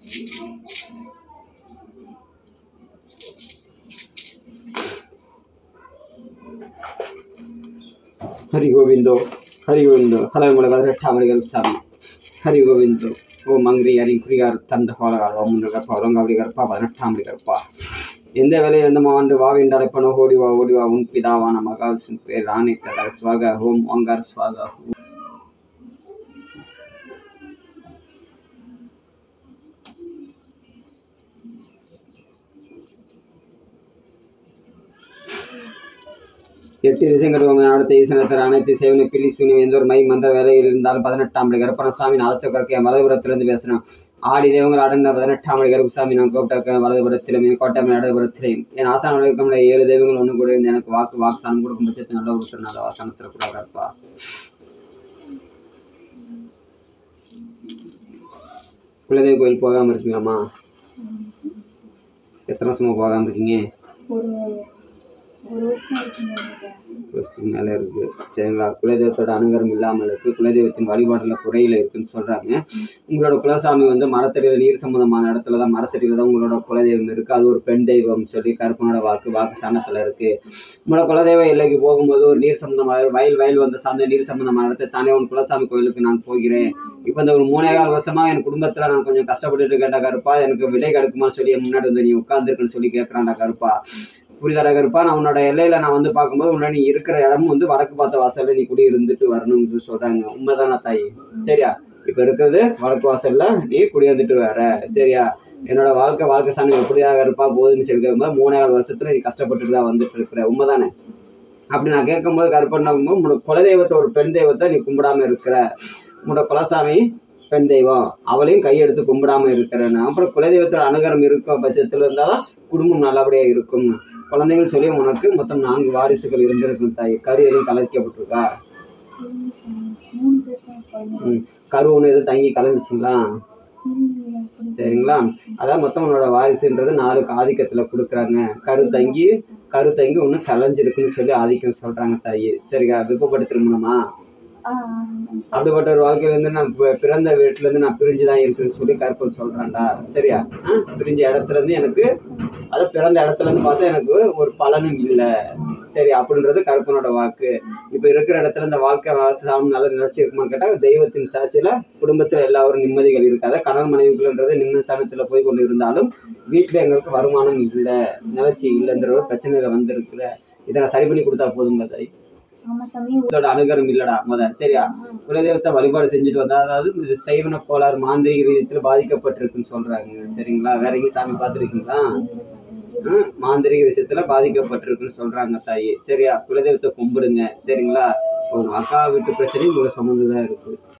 हरि गोविंदो हलग मुलग ठामलिगर सामी हरि गोविंदो ओ मंगरी अरी कुरिगार तंड होलगार ओ मुंडग औरंगावलिगर पा बदन ठामलिगर पा எந்த வேலை எந்த மாண்டு வாவிண்டால் எப்பனோ ஓடிவா உன் பிதாவான மகால் சுன்பே ராணி கதா ஸ்வாகா ஹோம் ஓங்கார் ஸ்வாகா எட்டு திசைங்களும் அடுத்த ஈசனத்தர் அனைத்து சேவனை பில்லி சூனியம் எந்த ஒரு மை மந்திர வேலையில் இருந்தாலும் 18ஆம் படி கருப்பணசாமி நாளச்சக்கரக்கைய வலதுபுறத்திலிருந்து பேசுகிறோம். ஆடி தெய்வங்கள் அடங்கின 18ஆம் படி கருப்பசாமி நான் கூப்பிட்ட வலதுபுறத்திலும் கோட்டை இடதுபுறத்திலையும் என் ஆசான வழக்கம் 7 தெய்வங்கள் ஒன்று கூட இருந்து எனக்கு வாக்குஸ்தானம் கொடுக்கும் பட்சத்தில் நல்ல ஒரு நல்ல வாசனத்தில் கூட கற்பா. குலதெய்வ கோயில் போகாமல் இருக்கீங்களாம்மா? எத்தனை வருஷமா போகாமல் இருக்கீங்க? மேலே இருக்கு. சரிங்களா? குலதெய்வத்தோட அனுகரம் இல்லாமல் இருக்கு. குலதெய்வத்தின் வழிபாடுல குறையில இருக்குன்னு சொல்றாங்க. உங்களோட குலசாமி வந்து மரத்தடியில் நீர் சம்பந்தமான இடத்துல தான் மரத்தடியில் தான் உங்களோட குலதெய்வம் இருக்கு. அது ஒரு பெண் தெய்வம் சொல்லி கருப்பனோட வாக்கு சாணத்துல இருக்கு. உங்களோட குலதெய்வ எல்லைக்கு போகும்போது ஒரு நீர் சம்பந்தமாக வயல் வந்து சார்ந்த நீர் சம்பந்தமான இடத்தை தானே உன் குலசாமி கோயிலுக்கு நான் போகிறேன். இப்போ இந்த ஒரு 3.25 வருஷமா என் குடும்பத்துல நான் கொஞ்சம் கஷ்டப்பட்டுட்டு கேட்டா கருப்பா, எனக்கு விலை கிடைக்குமான்னு சொல்லி முன்னாடி வந்து நீ உட்கார்ந்துருக்குன்னு சொல்லி கேட்கறான்டா கருப்பா. புரிதடா கருப்பா? நான் உன்னோட எல்லையில நான் வந்து பார்க்கும்போது உன்னோட நீ இருக்கிற இடமும் வந்து வடக்கு பார்த்த வாசல்ல நீ குடி இருந்துட்டு வரணும்னு சொல்றாங்க. உண்மைதானா தாய்? சரியா? இப்ப இருக்கிறது வடக்கு வாசல்ல நீ குடியிருந்துட்டு வர. சரியா? என்னோட வாழ்க்கை சாமி எப்படியாக இருப்பா போகுதுன்னு சொல்லி கேட்கும்போது 3.25 வருஷத்துல நீ கஷ்டப்பட்டுட்டு தான் வந்துட்டு இருக்கிற. உண்மைதானே? அப்படி நான் கேட்கும்போது கருப்பண்ணாம உன்னோட குலதெய்வத்தை ஒரு பெண் தெய்வத்தை நீ கும்பிடாம இருக்கிற. உன்னோட குலசாமி பெண் தெய்வம், அவளையும் கையெடுத்து கும்பிடாம இருக்கிறேன்னு. அப்புறம் குலதெய்வத்தோட அனுகரம் இருக்க பட்சத்துல இருந்தாலும் குடும்பம் நல்லபடியா இருக்கும். குழந்தைகள் சொல்லி உனக்கு மொத்தம் 4 வாரிசுகள் இருந்திருக்கும் தாய். கரு எதுவும் கலைக்கப்பட்டிருக்கா? கரு ஒன்று எதுவும் தங்கி கலந்துச்சுங்களா? சரிங்களா? அதான் மொத்தம் உன்னோட வாரிசுன்றது 4 ஆதிக்கத்துல கொடுக்குறாங்க. கரு தங்கி ஒன்று கலைஞ்சிருக்குன்னு சொல்லி ஆதிக்கம் சொல்றாங்க தாய். சரியா? விருப்பப்பட்டு திருமணமா? அப்படிப்பட்ட ஒரு வாழ்க்கையில இருந்து நான் பிறந்த வீட்டுல இருந்து நான் பிரிஞ்சுதான் இருக்குன்னு சொல்லி கருப்பன் சொல்றான்டா. சரியா? பிரிஞ்ச இடத்துல இருந்து எனக்கு அதை பிறந்த இடத்துல இருந்து பார்த்தா எனக்கு ஒரு பலனும் இல்லை. சரி, அப்படின்றது கருப்பனோட வாக்கு. இப்ப இருக்கிற இடத்துல இந்த வாழ்க்கை சாமி நல்லா நினைச்சிருக்குமா கேட்டா தெய்வத்தின் சாட்சியில குடும்பத்துல எல்லாரும் நிம்மதிகள் இருக்காத. கணவன் மனைவிக்குள்ளன்றது நிம்மதி ஸ்தானத்துல போய் கொண்டு இருந்தாலும் வீட்டுல எங்களுக்கு வருமானம் இல்லை, நிலச்சி இல்லைன்ற ஒரு பிரச்சனையில வந்திருக்குற. இதை நான் சரி பண்ணி கொடுத்தா போதுங்களா தாய்? இதோட அனுகரம் இல்லடா முதல். சரியா? குலதெய்வத்தை வழிபாடு செஞ்சுட்டு வந்தா, அதாவது சைவன கோளாறு மாந்திரிக ரீதியத்துல பாதிக்கப்பட்டிருக்குன்னு சொல்றாங்க. சரிங்களா? வேற எங்கேயும் சாமி பார்த்துருக்கீங்களா? மாந்திரிக விஷயத்துல பாதிக்கப்பட்டிருக்குன்னு சொல்றாங்க தாயி. சரியா? குலதெய்வத்தை கும்பிடுங்க. சரிங்களா? ஒரு அக்கா வீட்டு பிரச்சனையும் உங்களை சம்மந்ததான் இருக்கு.